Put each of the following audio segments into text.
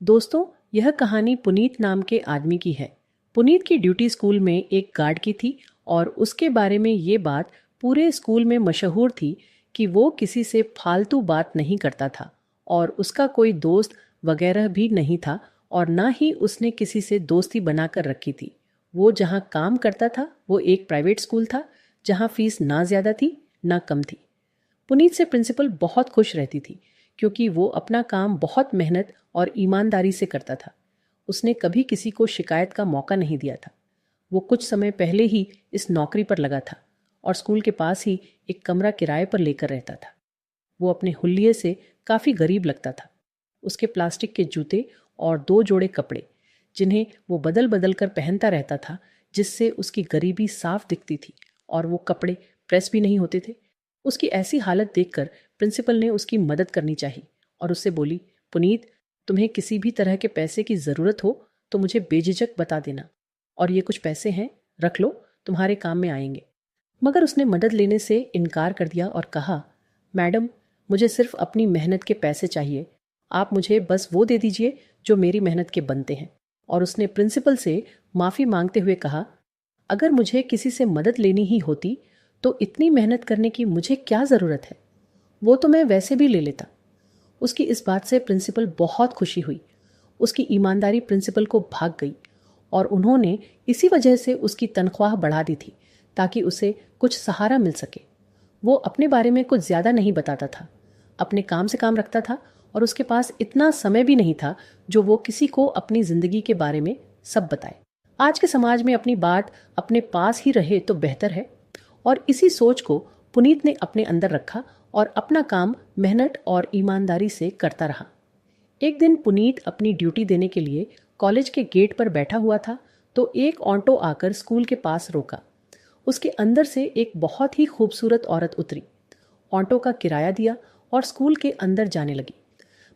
दोस्तों, यह कहानी पुनीत नाम के आदमी की है। पुनीत की ड्यूटी स्कूल में एक गार्ड की थी और उसके बारे में ये बात पूरे स्कूल में मशहूर थी कि वो किसी से फालतू बात नहीं करता था और उसका कोई दोस्त वगैरह भी नहीं था और ना ही उसने किसी से दोस्ती बनाकर रखी थी। वो जहाँ काम करता था वो एक प्राइवेट स्कूल था जहाँ फीस ना ज़्यादा थी ना कम थी। पुनीत से प्रिंसिपल बहुत खुश रहती थी क्योंकि वो अपना काम बहुत मेहनत और ईमानदारी से करता था। उसने कभी किसी को शिकायत का मौका नहीं दिया था। वो कुछ समय पहले ही इस नौकरी पर लगा था और स्कूल के पास ही एक कमरा किराए पर लेकर रहता था। वो अपने हुलिये से काफ़ी गरीब लगता था। उसके प्लास्टिक के जूते और 2 जोड़े कपड़े जिन्हें वो बदल बदल कर पहनता रहता था, जिससे उसकी गरीबी साफ दिखती थी और वो कपड़े प्रेस भी नहीं होते थे। उसकी ऐसी हालत देखकर प्रिंसिपल ने उसकी मदद करनी चाहिए और उससे बोली, पुनीत, तुम्हें किसी भी तरह के पैसे की ज़रूरत हो तो मुझे बेझिझक बता देना, और ये कुछ पैसे हैं, रख लो, तुम्हारे काम में आएंगे। मगर उसने मदद लेने से इनकार कर दिया और कहा, मैडम, मुझे सिर्फ अपनी मेहनत के पैसे चाहिए। आप मुझे बस वो दे दीजिए जो मेरी मेहनत के बनते हैं। और उसने प्रिंसिपल से माफ़ी मांगते हुए कहा, अगर मुझे किसी से मदद लेनी ही होती तो इतनी मेहनत करने की मुझे क्या ज़रूरत है? वो तो मैं वैसे भी ले लेता। उसकी इस बात से प्रिंसिपल बहुत खुशी हुई। उसकी ईमानदारी प्रिंसिपल को भाग गई और उन्होंने इसी वजह से उसकी तनख्वाह बढ़ा दी थी ताकि उसे कुछ सहारा मिल सके। वो अपने बारे में कुछ ज़्यादा नहीं बताता था, अपने काम से काम रखता था और उसके पास इतना समय भी नहीं था जो वो किसी को अपनी ज़िंदगी के बारे में सब बताए। आज के समाज में अपनी बात अपने पास ही रहे तो बेहतर है, और इसी सोच को पुनीत ने अपने अंदर रखा और अपना काम मेहनत और ईमानदारी से करता रहा। एक दिन पुनीत अपनी ड्यूटी देने के लिए कॉलेज के गेट पर बैठा हुआ था तो एक ऑटो आकर स्कूल के पास रोका। उसके अंदर से एक बहुत ही खूबसूरत औरत उतरी, ऑटो का किराया दिया और स्कूल के अंदर जाने लगी।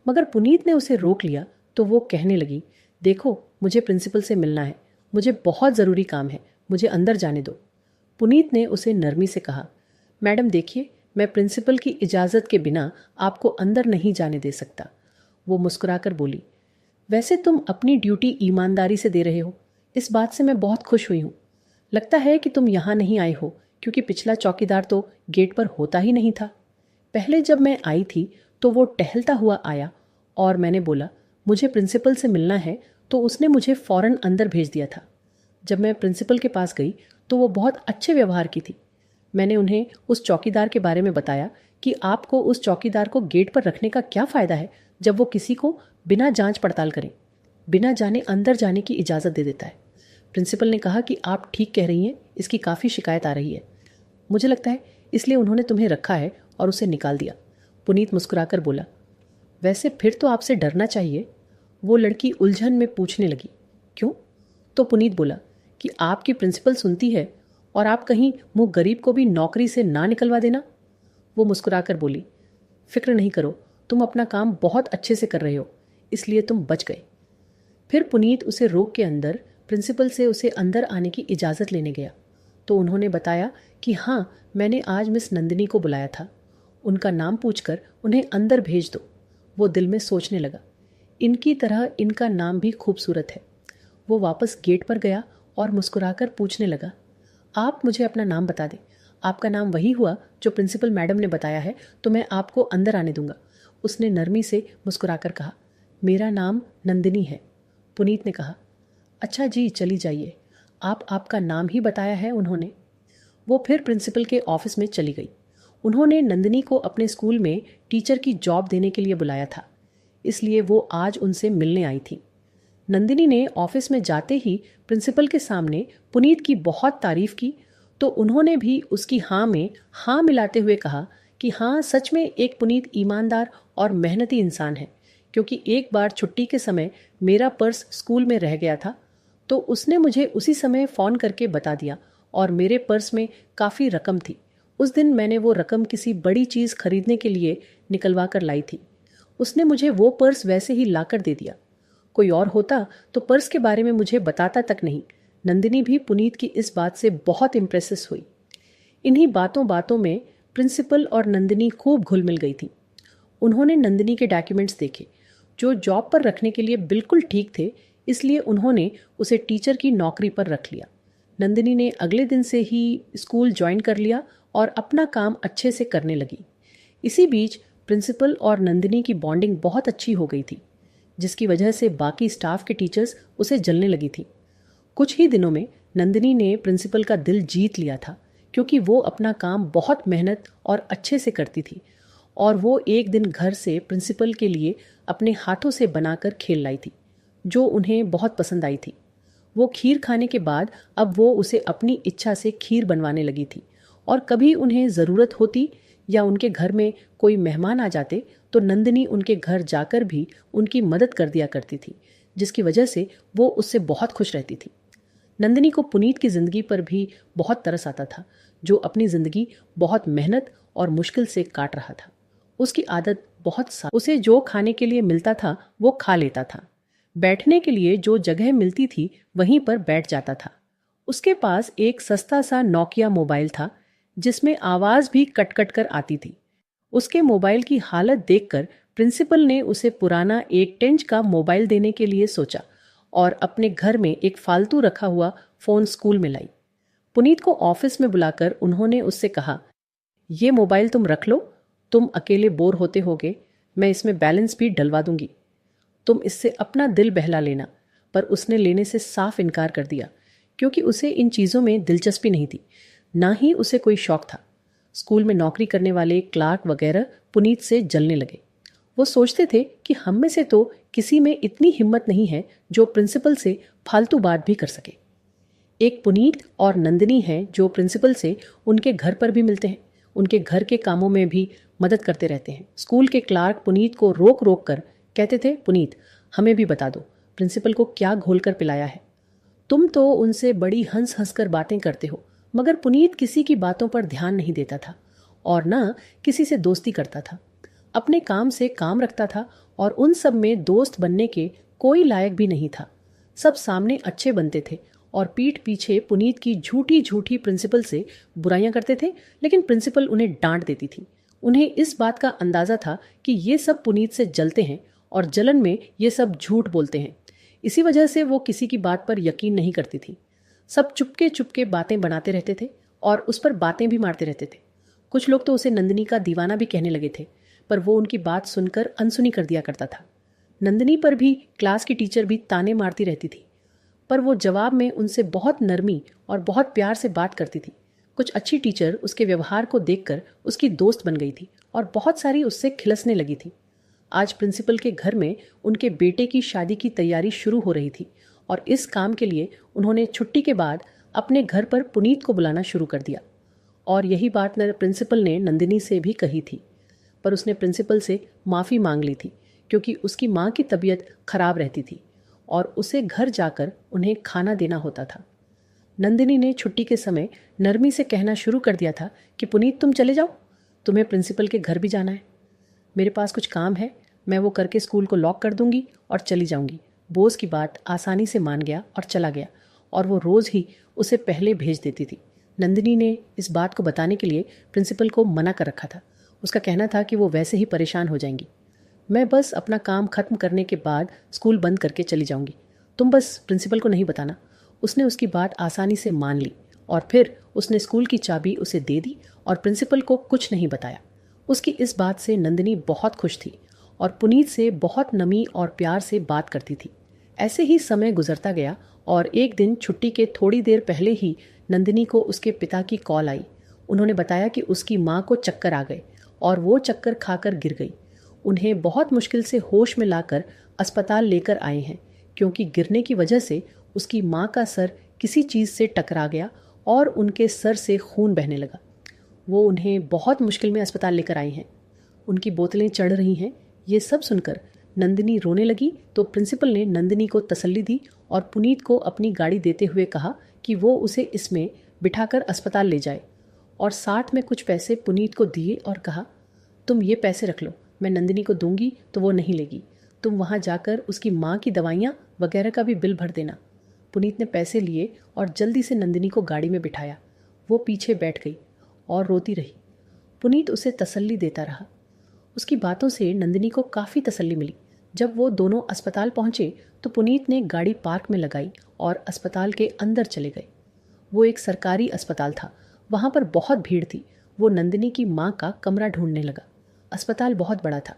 मगर पुनीत ने उसे रोक लिया तो वो कहने लगी, देखो, मुझे प्रिंसिपल से मिलना है, मुझे बहुत ज़रूरी काम है, मुझे अंदर जाने दो। पुनीत ने उसे नरमी से कहा, मैडम देखिए, मैं प्रिंसिपल की इजाज़त के बिना आपको अंदर नहीं जाने दे सकता। वो मुस्कुराकर बोली, वैसे तुम अपनी ड्यूटी ईमानदारी से दे रहे हो, इस बात से मैं बहुत खुश हुई हूँ। लगता है कि तुम यहाँ नहीं आए हो क्योंकि पिछला चौकीदार तो गेट पर होता ही नहीं था। पहले जब मैं आई थी तो वो टहलता हुआ आया और मैंने बोला, मुझे प्रिंसिपल से मिलना है, तो उसने मुझे फ़ौरन अंदर भेज दिया था। जब मैं प्रिंसिपल के पास गई तो वो बहुत अच्छे व्यवहार की थी। मैंने उन्हें उस चौकीदार के बारे में बताया कि आपको उस चौकीदार को गेट पर रखने का क्या फ़ायदा है जब वो किसी को बिना जांच पड़ताल करें, बिना जाने अंदर जाने की इजाज़त दे देता है। प्रिंसिपल ने कहा कि आप ठीक कह रही हैं, इसकी काफ़ी शिकायत आ रही है। मुझे लगता है इसलिए उन्होंने तुम्हें रखा है और उसे निकाल दिया। पुनीत मुस्कुराकर बोला, वैसे फिर तो आपसे डरना चाहिए। वो लड़की उलझन में पूछने लगी, क्यों? तो पुनीत बोला कि आपकी प्रिंसिपल सुनती है और आप कहीं मुँह गरीब को भी नौकरी से ना निकलवा देना। वो मुस्कुराकर बोली, फिक्र नहीं करो, तुम अपना काम बहुत अच्छे से कर रहे हो, इसलिए तुम बच गए। फिर पुनीत उसे रोक के अंदर प्रिंसिपल से उसे अंदर आने की इजाज़त लेने गया तो उन्होंने बताया कि हाँ, मैंने आज मिस नंदिनी को बुलाया था, उनका नाम पूछकर उन्हें अंदर भेज दो। वो दिल में सोचने लगा, इनकी तरह इनका नाम भी खूबसूरत है। वो वापस गेट पर गया और मुस्कुराकर पूछने लगा, आप मुझे अपना नाम बता दें। आपका नाम वही हुआ जो प्रिंसिपल मैडम ने बताया है, तो मैं आपको अंदर आने दूंगा। उसने नरमी से मुस्कुराकर कहा, मेरा नाम नंदिनी है। पुनीत ने कहा, अच्छा जी, चली जाइए, आप आपका नाम ही बताया है उन्होंने। वो फिर प्रिंसिपल के ऑफिस में चली गई। उन्होंने नंदिनी को अपने स्कूल में टीचर की जॉब देने के लिए बुलाया था, इसलिए वो आज उनसे मिलने आई थी। नंदिनी ने ऑफिस में जाते ही प्रिंसिपल के सामने पुनीत की बहुत तारीफ की तो उन्होंने भी उसकी हाँ में हाँ मिलाते हुए कहा कि हाँ, सच में एक पुनीत ईमानदार और मेहनती इंसान है, क्योंकि एक बार छुट्टी के समय मेरा पर्स स्कूल में रह गया था तो उसने मुझे उसी समय फ़ोन करके बता दिया और मेरे पर्स में काफ़ी रकम थी। उस दिन मैंने वो रकम किसी बड़ी चीज़ खरीदने के लिए निकलवा कर लाई थी। उसने मुझे वो पर्स वैसे ही लाकर दे दिया। कोई और होता तो पर्स के बारे में मुझे बताता तक नहीं। नंदिनी भी पुनीत की इस बात से बहुत इम्प्रेसिस हुई। इन्हीं बातों बातों में प्रिंसिपल और नंदिनी खूब घुल मिल गई थी। उन्होंने नंदिनी के डॉक्यूमेंट्स देखे जो जॉब पर रखने के लिए बिल्कुल ठीक थे, इसलिए उन्होंने उसे टीचर की नौकरी पर रख लिया। नंदिनी ने अगले दिन से ही स्कूल ज्वाइन कर लिया और अपना काम अच्छे से करने लगी। इसी बीच प्रिंसिपल और नंदिनी की बॉन्डिंग बहुत अच्छी हो गई थी, जिसकी वजह से बाकी स्टाफ के टीचर्स उसे जलने लगी थी। कुछ ही दिनों में नंदिनी ने प्रिंसिपल का दिल जीत लिया था, क्योंकि वो अपना काम बहुत मेहनत और अच्छे से करती थी। और वो एक दिन घर से प्रिंसिपल के लिए अपने हाथों से बनाकर खेल लाई थी, जो उन्हें बहुत पसंद आई थी। वो खीर खाने के बाद अब वो उसे अपनी इच्छा से खीर बनवाने लगी थी, और कभी उन्हें ज़रूरत होती या उनके घर में कोई मेहमान आ जाते तो नंदिनी उनके घर जाकर भी उनकी मदद कर दिया करती थी, जिसकी वजह से वो उससे बहुत खुश रहती थी। नंदिनी को पुनीत की ज़िंदगी पर भी बहुत तरस आता था, जो अपनी ज़िंदगी बहुत मेहनत और मुश्किल से काट रहा था। उसकी आदत उसे जो खाने के लिए मिलता था वो खा लेता था। बैठने के लिए जो जगह मिलती थी वहीं पर बैठ जाता था। उसके पास एक सस्ता सा नोकिया मोबाइल था, जिसमें आवाज़ भी कट कट कर आती थी। उसके मोबाइल की हालत देखकर प्रिंसिपल ने उसे पुराना एक टेंच का मोबाइल देने के लिए सोचा और अपने घर में एक फालतू रखा हुआ फ़ोन स्कूल में लाई। पुनीत को ऑफिस में बुलाकर उन्होंने उससे कहा, ये मोबाइल तुम रख लो, तुम अकेले बोर होते होगे, मैं इसमें बैलेंस भी डलवा दूंगी, तुम इससे अपना दिल बहला लेना। पर उसने लेने से साफ इनकार कर दिया, क्योंकि उसे इन चीज़ों में दिलचस्पी नहीं थी, ना ही उसे कोई शौक था। स्कूल में नौकरी करने वाले क्लार्क वगैरह पुनीत से जलने लगे। वो सोचते थे कि हम में से तो किसी में इतनी हिम्मत नहीं है जो प्रिंसिपल से फालतू बात भी कर सके। एक पुनीत और नंदिनी हैं जो प्रिंसिपल से उनके घर पर भी मिलते हैं, उनके घर के कामों में भी मदद करते रहते हैं। स्कूल के क्लार्क पुनीत को रोक रोक कर कहते थे, पुनीत हमें भी बता दो प्रिंसिपल को क्या घोल कर पिलाया है। तुम तो उनसे बड़ी हंस हंस कर बातें करते हो। मगर पुनीत किसी की बातों पर ध्यान नहीं देता था और ना किसी से दोस्ती करता था। अपने काम से काम रखता था और उन सब में दोस्त बनने के कोई लायक भी नहीं था। सब सामने अच्छे बनते थे और पीठ पीछे पुनीत की झूठी झूठी प्रिंसिपल से बुराइयां करते थे, लेकिन प्रिंसिपल उन्हें डांट देती थी। उन्हें इस बात का अंदाज़ा था कि ये सब पुनीत से जलते हैं और जलन में ये सब झूठ बोलते हैं। इसी वजह से वो किसी की बात पर यकीन नहीं करती थी। सब चुपके चुपके बातें बनाते रहते थे और उस पर बातें भी मारते रहते थे। कुछ लोग तो उसे नंदिनी का दीवाना भी कहने लगे थे, पर वो उनकी बात सुनकर अनसुनी कर दिया करता था। नंदिनी पर भी क्लास की टीचर भी ताने मारती रहती थी, पर वो जवाब में उनसे बहुत नरमी और बहुत प्यार से बात करती थी। कुछ अच्छी टीचर उसके व्यवहार को देखकर उसकी दोस्त बन गई थी और बहुत सारी उससे खिलसने लगी थी। आज प्रिंसिपल के घर में उनके बेटे की शादी की तैयारी शुरू हो रही थी और इस काम के लिए उन्होंने छुट्टी के बाद अपने घर पर पुनीत को बुलाना शुरू कर दिया। और यही बात प्रिंसिपल ने नंदिनी से भी कही थी, पर उसने प्रिंसिपल से माफ़ी मांग ली थी, क्योंकि उसकी माँ की तबीयत खराब रहती थी और उसे घर जाकर उन्हें खाना देना होता था। नंदिनी ने छुट्टी के समय नरमी से कहना शुरू कर दिया था कि पुनीत तुम चले जाओ, तुम्हें प्रिंसिपल के घर भी जाना है। मेरे पास कुछ काम है, मैं वो करके स्कूल को लॉक कर दूंगी और चली जाऊंगी। बोस की बात आसानी से मान गया और चला गया, और वो रोज़ ही उसे पहले भेज देती थी। नंदिनी ने इस बात को बताने के लिए प्रिंसिपल को मना कर रखा था। उसका कहना था कि वो वैसे ही परेशान हो जाएंगी। मैं बस अपना काम ख़त्म करने के बाद स्कूल बंद करके चली जाऊंगी, तुम बस प्रिंसिपल को नहीं बताना। उसने उसकी बात आसानी से मान ली और फिर उसने स्कूल की चाबी उसे दे दी और प्रिंसिपल को कुछ नहीं बताया। उसकी इस बात से नंदिनी बहुत खुश थी और पुनीत से बहुत नमी और प्यार से बात करती थी। ऐसे ही समय गुजरता गया और एक दिन छुट्टी के थोड़ी देर पहले ही नंदिनी को उसके पिता की कॉल आई। उन्होंने बताया कि उसकी माँ को चक्कर आ गए और वो चक्कर खाकर गिर गई। उन्हें बहुत मुश्किल से होश में लाकर अस्पताल लेकर आए हैं, क्योंकि गिरने की वजह से उसकी माँ का सर किसी चीज़ से टकरा गया और उनके सर से खून बहने लगा। वो उन्हें बहुत मुश्किल में अस्पताल लेकर आए हैं। उनकी बोतलें चढ़ रही हैं। ये सब सुनकर नंदिनी रोने लगी तो प्रिंसिपल ने नंदिनी को तसल्ली दी और पुनीत को अपनी गाड़ी देते हुए कहा कि वो उसे इसमें बिठाकर अस्पताल ले जाए, और साथ में कुछ पैसे पुनीत को दिए और कहा, तुम ये पैसे रख लो, मैं नंदिनी को दूंगी तो वो नहीं लेगी। तुम वहाँ जाकर उसकी माँ की दवाइयाँ वगैरह का भी बिल भर देना। पुनीत ने पैसे लिए और जल्दी से नंदिनी को गाड़ी में बिठाया। वो पीछे बैठ गई और रोती रही। पुनीत उसे तसल्ली देता रहा। उसकी बातों से नंदिनी को काफ़ी तसल्ली मिली। जब वो दोनों अस्पताल पहुंचे तो पुनीत ने गाड़ी पार्क में लगाई और अस्पताल के अंदर चले गए। वो एक सरकारी अस्पताल था, वहां पर बहुत भीड़ थी। वो नंदिनी की माँ का कमरा ढूंढने लगा। अस्पताल बहुत बड़ा था,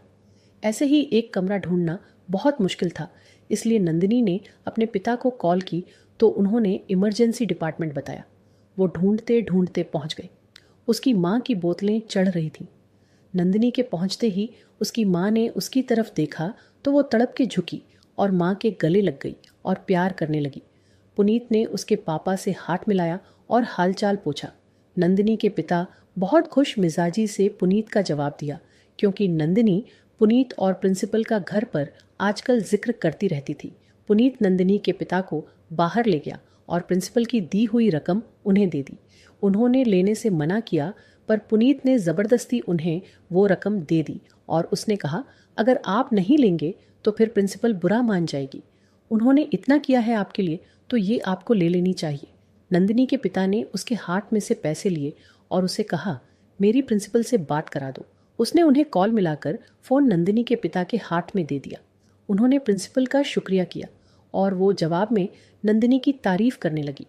ऐसे ही एक कमरा ढूंढना बहुत मुश्किल था, इसलिए नंदिनी ने अपने पिता को कॉल की तो उन्होंने इमरजेंसी डिपार्टमेंट बताया। वो ढूंढते ढूंढते पहुंच गए। उसकी माँ की बोतलें चढ़ रही थीं। नंदिनी के पहुंचते ही उसकी माँ ने उसकी तरफ देखा तो वो तड़प के झुकी और माँ के गले लग गई और प्यार करने लगी। पुनीत ने उसके पापा से हाथ मिलाया और हालचाल पूछा। नंदिनी के पिता बहुत खुश मिजाजी से पुनीत का जवाब दिया, क्योंकि नंदिनी पुनीत और प्रिंसिपल का घर पर आजकल जिक्र करती रहती थी। पुनीत नंदिनी के पिता को बाहर ले गया और प्रिंसिपल की दी हुई रकम उन्हें दे दी। उन्होंने लेने से मना किया, पर पुनीत ने ज़बरदस्ती उन्हें वो रकम दे दी और उसने कहा, अगर आप नहीं लेंगे तो फिर प्रिंसिपल बुरा मान जाएगी। उन्होंने इतना किया है आपके लिए तो ये आपको ले लेनी चाहिए। नंदिनी के पिता ने उसके हाथ में से पैसे लिए और उसे कहा, मेरी प्रिंसिपल से बात करा दो। उसने उन्हें कॉल मिलाकर फ़ोन नंदिनी के पिता के हाथ में दे दिया। उन्होंने प्रिंसिपल का शुक्रिया किया और वो जवाब में नंदिनी की तारीफ करने लगी।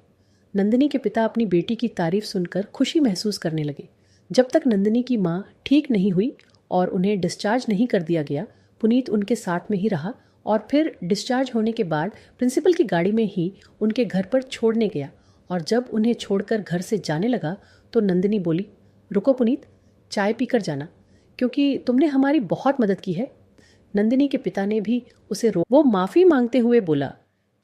नंदिनी के पिता अपनी बेटी की तारीफ सुनकर खुशी महसूस करने लगे। जब तक नंदिनी की माँ ठीक नहीं हुई और उन्हें डिस्चार्ज नहीं कर दिया गया, पुनीत उनके साथ में ही रहा और फिर डिस्चार्ज होने के बाद प्रिंसिपल की गाड़ी में ही उनके घर पर छोड़ने गया। और जब उन्हें छोड़कर घर से जाने लगा तो नंदिनी बोली, रुको पुनीत, चाय पीकर जाना, क्योंकि तुमने हमारी बहुत मदद की है। नंदिनी के पिता ने भी उसे वो माफ़ी मांगते हुए बोला,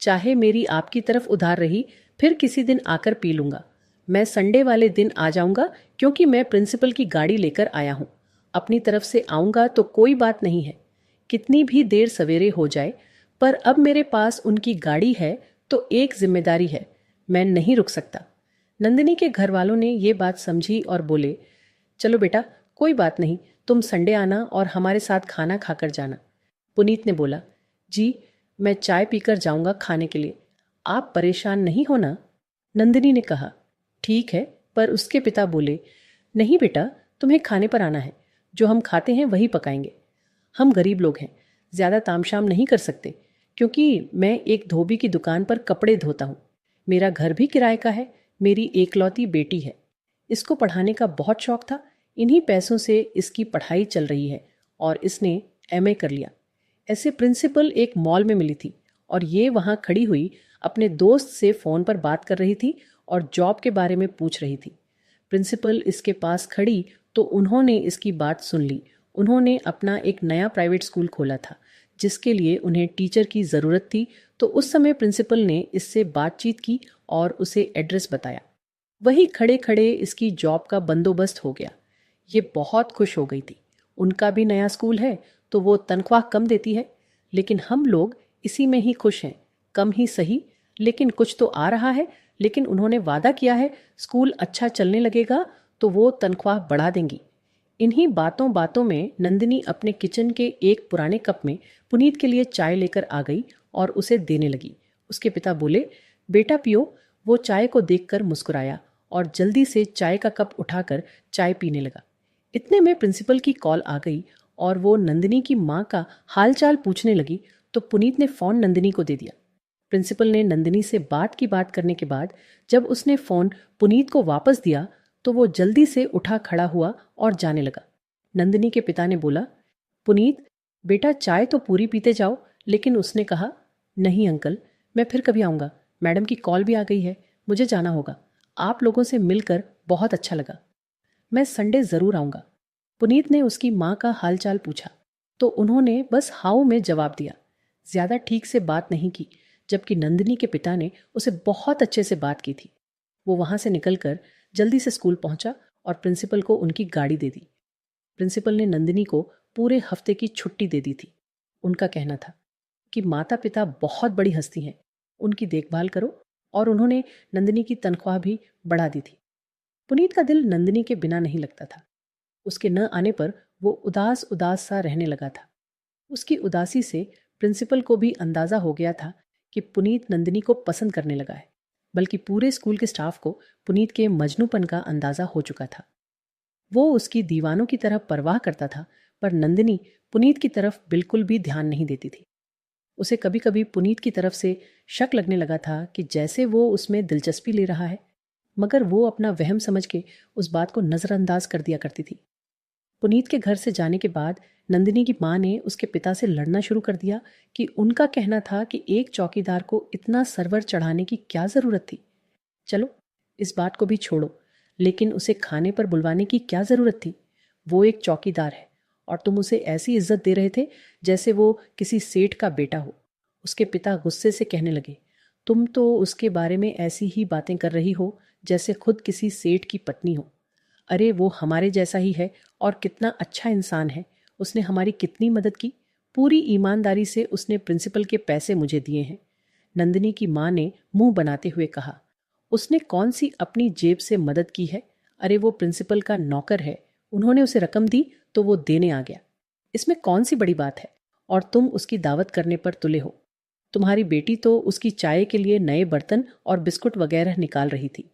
चाहे मेरी आपकी तरफ उधार रही, फिर किसी दिन आकर पी लूँगा। मैं संडे वाले दिन आ जाऊँगा, क्योंकि मैं प्रिंसिपल की गाड़ी लेकर आया हूँ। अपनी तरफ से आऊँगा तो कोई बात नहीं है, कितनी भी देर सवेरे हो जाए, पर अब मेरे पास उनकी गाड़ी है तो एक जिम्मेदारी है, मैं नहीं रुक सकता। नंदिनी के घर वालों ने ये बात समझी और बोले, चलो बेटा, कोई बात नहीं, तुम संडे आना और हमारे साथ खाना खाकर जाना। पुनीत ने बोला, जी मैं चाय पीकर जाऊंगा खाने के लिए, आप परेशान नहीं होना। नंदिनी ने कहा, ठीक है, पर उसके पिता बोले, नहीं बेटा, तुम्हें खाने पर आना है, जो हम खाते हैं वही पकाएंगे। हम गरीब लोग हैं, ज़्यादा तामशाम नहीं कर सकते, क्योंकि मैं एक धोबी की दुकान पर कपड़े धोता हूँ। मेरा घर भी किराए का है, मेरी एकलौती बेटी है, इसको पढ़ाने का बहुत शौक था। इन्हीं पैसों से इसकी पढ़ाई चल रही है और इसने एमए कर लिया। ऐसे प्रिंसिपल एक मॉल में मिली थी और ये वहाँ खड़ी हुई अपने दोस्त से फ़ोन पर बात कर रही थी और जॉब के बारे में पूछ रही थी। प्रिंसिपल इसके पास खड़ी तो उन्होंने इसकी बात सुन ली। उन्होंने अपना एक नया प्राइवेट स्कूल खोला था जिसके लिए उन्हें टीचर की ज़रूरत थी, तो उस समय प्रिंसिपल ने इससे बातचीत की और उसे एड्रेस बताया। वही खड़े खड़े इसकी जॉब का बंदोबस्त हो गया। ये बहुत खुश हो गई थी। उनका भी नया स्कूल है तो वो तनख्वाह कम देती है, लेकिन हम लोग इसी में ही खुश हैं। कम ही सही, लेकिन कुछ तो आ रहा है। लेकिन उन्होंने वादा किया है, स्कूल अच्छा चलने लगेगा तो वो तनख्वाह बढ़ा देंगी। इन्हीं बातों बातों में नंदिनी अपने किचन के एक पुराने कप में पुनीत के लिए चाय लेकर आ गई और उसे देने लगी। उसके पिता बोले, बेटा पियो। वो चाय को देखकर मुस्कुराया और जल्दी से चाय का कप उठाकर चाय पीने लगा। इतने में प्रिंसिपल की कॉल आ गई और वो नंदिनी की माँ का हालचाल पूछने लगी, तो पुनीत ने फ़ोन नंदिनी को दे दिया। प्रिंसिपल ने नंदिनी से बात की बात करने के बाद जब उसने फ़ोन पुनीत को वापस दिया तो वो जल्दी से उठा खड़ा हुआ और जाने लगा। नंदिनी के पिता ने बोला, पुनीत बेटा, चाय तो पूरी पीते जाओ। लेकिन उसने कहा, नहीं अंकल, मैं फिर कभी आऊँगा। मैडम की कॉल भी आ गई है, मुझे जाना होगा। आप लोगों से मिलकर बहुत अच्छा लगा, मैं संडे ज़रूर आऊँगा। पुनीत ने उसकी माँ का हालचाल पूछा तो उन्होंने बस हाउ में जवाब दिया। ज़्यादा ठीक से बात नहीं की, जबकि नंदिनी के पिता ने उसे बहुत अच्छे से बात की थी। वो वहाँ से निकलकर जल्दी से स्कूल पहुँचा और प्रिंसिपल को उनकी गाड़ी दे दी। प्रिंसिपल ने नंदिनी को पूरे हफ्ते की छुट्टी दे दी थी। उनका कहना था कि माता पिता बहुत बड़ी हस्ती हैं, उनकी देखभाल करो, और उन्होंने नंदिनी की तनख्वाह भी बढ़ा दी थी। पुनीत का दिल नंदिनी के बिना नहीं लगता था। उसके न आने पर वो उदास उदास सा रहने लगा था। उसकी उदासी से प्रिंसिपल को भी अंदाज़ा हो गया था कि पुनीत नंदिनी को पसंद करने लगा है, बल्कि पूरे स्कूल के स्टाफ को पुनीत के मजनूपन का अंदाज़ा हो चुका था। वो उसकी दीवानों की तरह परवाह करता था, पर नंदिनी पुनीत की तरफ बिल्कुल भी ध्यान नहीं देती थी। उसे कभी कभी पुनीत की तरफ से शक लगने लगा था कि जैसे वो उसमें दिलचस्पी ले रहा है, मगर वो अपना वहम समझ के उस बात को नज़रअंदाज कर दिया करती थी। पुनीत के घर से जाने के बाद नंदिनी की माँ ने उसके पिता से लड़ना शुरू कर दिया कि उनका कहना था कि एक चौकीदार को इतना सरवर चढ़ाने की क्या ज़रूरत थी। चलो इस बात को भी छोड़ो, लेकिन उसे खाने पर बुलवाने की क्या ज़रूरत थी? वो एक चौकीदार है और तुम उसे ऐसी इज्जत दे रहे थे जैसे वो किसी सेठ का बेटा हो। उसके पिता गुस्से से कहने लगे, तुम तो उसके बारे में ऐसी ही बातें कर रही हो जैसे खुद किसी सेठ की पत्नी हो। अरे वो हमारे जैसा ही है और कितना अच्छा इंसान है। उसने हमारी कितनी मदद की। पूरी ईमानदारी से उसने प्रिंसिपल के पैसे मुझे दिए हैं। नंदिनी की माँ ने मुंह बनाते हुए कहा, उसने कौन सी अपनी जेब से मदद की है? अरे वो प्रिंसिपल का नौकर है, उन्होंने उसे रकम दी तो वो देने आ गया। इसमें कौन सी बड़ी बात है? और तुम उसकी दावत करने पर तुले हो। तुम्हारी बेटी तो उसकी चाय के लिए नए बर्तन और बिस्कुट वगैरह निकाल रही थी।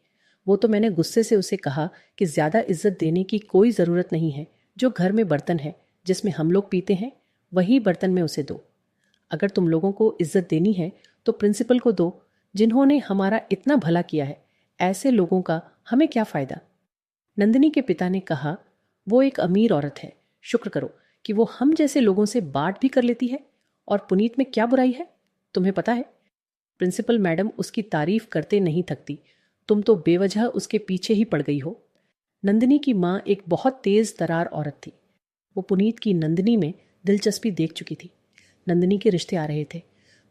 वो तो मैंने गुस्से से उसे कहा कि ज़्यादा इज्जत देने की कोई ज़रूरत नहीं है। जो घर में बर्तन है जिसमें हम लोग पीते हैं वही बर्तन में उसे दो। अगर तुम लोगों को इज्जत देनी है तो प्रिंसिपल को दो, जिन्होंने हमारा इतना भला किया है। ऐसे लोगों का हमें क्या फ़ायदा? नंदिनी के पिता ने कहा, वो एक अमीर औरत है, शुक्र करो कि वो हम जैसे लोगों से बात भी कर लेती है। और पुनीत में क्या बुराई है? तुम्हें पता है, प्रिंसिपल मैडम उसकी तारीफ करते नहीं थकती। तुम तो बेवजह उसके पीछे ही पड़ गई हो। नंदिनी की माँ एक बहुत तेज तरार औरत थी। वो पुनीत की नंदिनी में दिलचस्पी देख चुकी थी। नंदिनी के रिश्ते आ रहे थे,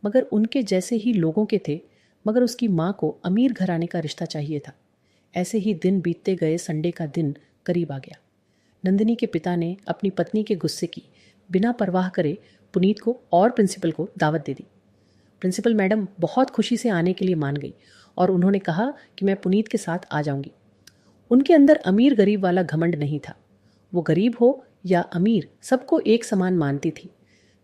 मगर उनके जैसे ही लोगों के थे। मगर उसकी माँ को अमीर घराने का रिश्ता चाहिए था। ऐसे ही दिन बीतते गए। संडे का दिन करीब आ गया। नंदिनी के पिता ने अपनी पत्नी के गुस्से की बिना परवाह करे पुनीत को और प्रिंसिपल को दावत दे दी। प्रिंसिपल मैडम बहुत खुशी से आने के लिए मान गई और उन्होंने कहा कि मैं पुनीत के साथ आ जाऊंगी। उनके अंदर अमीर गरीब वाला घमंड नहीं था। वो गरीब हो या अमीर, सबको एक समान मानती थी।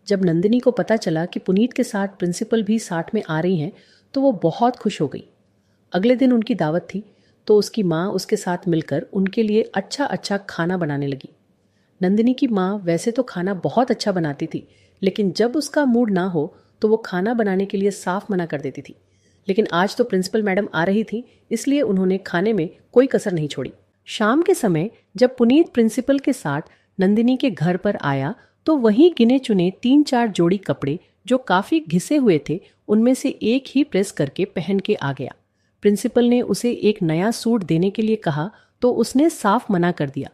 जब नंदिनी को पता चला कि पुनीत के साथ प्रिंसिपल भी साथ में आ रही हैं तो वो बहुत खुश हो गई। अगले दिन उनकी दावत थी तो उसकी माँ उसके साथ मिलकर उनके लिए अच्छा अच्छा खाना बनाने लगी। नंदिनी की माँ वैसे तो खाना बहुत अच्छा बनाती थी, लेकिन जब उसका मूड ना हो तो वो खाना बनाने के लिए साफ मना कर देती थी। लेकिन आज तो प्रिंसिपल मैडम आ रही थी, इसलिए उन्होंने खाने में कोई कसर नहीं छोड़ी। शाम के समय जब पुनीत प्रिंसिपल के साथ नंदिनी के घर पर आया तो वहीं गिने चुने 3-4 जोड़ी कपड़े जो काफी घिसे हुए थे उनमें से एक ही प्रेस करके पहन के आ गया। प्रिंसिपल ने उसे एक नया सूट देने के लिए कहा तो उसने साफ मना कर दिया।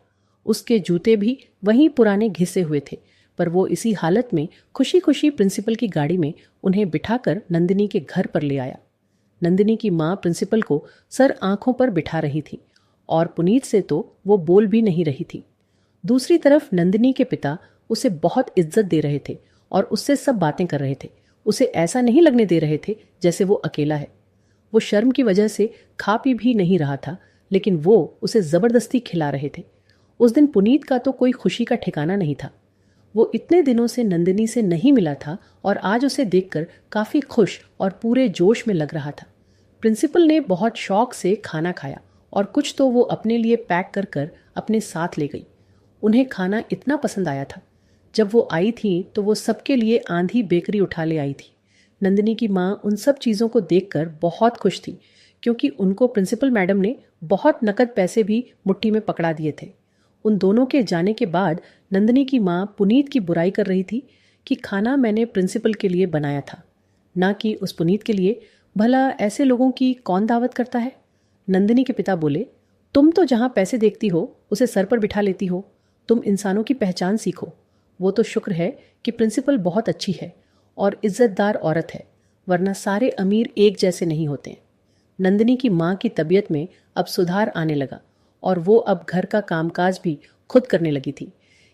उसके जूते भी वहीं पुराने घिसे हुए थे, पर वो इसी हालत में खुशी खुशी प्रिंसिपल की गाड़ी में उन्हें बिठाकर नंदिनी के घर पर ले आया। नंदिनी की माँ प्रिंसिपल को सर आंखों पर बिठा रही थी और पुनीत से तो वो बोल भी नहीं रही थी। दूसरी तरफ नंदिनी के पिता उसे बहुत इज्जत दे रहे थे और उससे सब बातें कर रहे थे। उसे ऐसा नहीं लगने दे रहे थे जैसे वो अकेला है। वो शर्म की वजह से खा पी भी नहीं रहा था, लेकिन वो उसे जबरदस्ती खिला रहे थे। उस दिन पुनीत का तो कोई खुशी का ठिकाना नहीं था। वो इतने दिनों से नंदिनी से नहीं मिला था और आज उसे देखकर काफी खुश और पूरे जोश में लग रहा था। प्रिंसिपल ने बहुत शौक से खाना खाया और कुछ तो वो अपने लिए पैक कर कर अपने साथ ले गई। उन्हें खाना इतना पसंद आया था। जब वो आई थी तो वो सबके लिए आंधी बेकरी उठा ले आई थी। नंदिनी की माँ उन सब चीज़ों को देखकर बहुत खुश थी, क्योंकि उनको प्रिंसिपल मैडम ने बहुत नकद पैसे भी मुट्ठी में पकड़ा दिए थे। उन दोनों के जाने के बाद नंदिनी की माँ पुनीत की बुराई कर रही थी कि खाना मैंने प्रिंसिपल के लिए बनाया था, ना कि उस पुनीत के लिए। भला ऐसे लोगों की कौन दावत करता है? नंदिनी के पिता बोले, तुम तो जहाँ पैसे देखती हो उसे सर पर बिठा लेती हो। तुम इंसानों की पहचान सीखो। वो तो शुक्र है कि प्रिंसिपल बहुत अच्छी है और इज्जतदार औरत है, वरना सारे अमीर एक जैसे नहीं होते। नंदिनी की माँ की तबीयत में अब सुधार आने लगा और वो अब घर का कामकाज भी खुद करने लगी थी।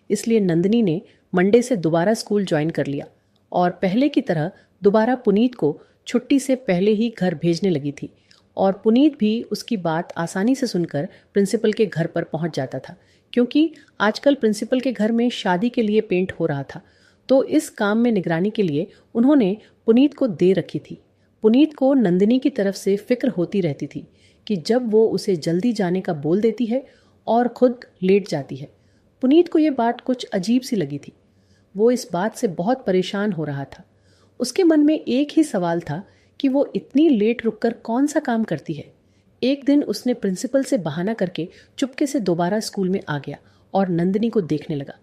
इसलिए नंदिनी ने मंडे से दोबारा स्कूल ज्वाइन कर लिया और पहले की तरह दोबारा पुनीत को छुट्टी से पहले ही घर भेजने लगी थी। और पुनीत भी उसकी बात आसानी से सुनकर प्रिंसिपल के घर पर पहुंच जाता था, क्योंकि आजकल प्रिंसिपल के घर में शादी के लिए पेंट हो रहा था। तो इस काम में निगरानी के लिए उन्होंने पुनीत को दे रखी थी। पुनीत को नंदिनी की तरफ से फिक्र होती रहती थी कि जब वो उसे जल्दी जाने का बोल देती है और खुद लेट जाती है। पुनीत को ये बात कुछ अजीब सी लगी थी। वो इस बात से बहुत परेशान हो रहा था। उसके मन में एक ही सवाल था कि वो इतनी लेट रुककर कौन सा काम करती है। एक दिन उसने प्रिंसिपल से बहाना करके चुपके से दोबारा स्कूल में आ गया और नंदिनी को देखने लगा।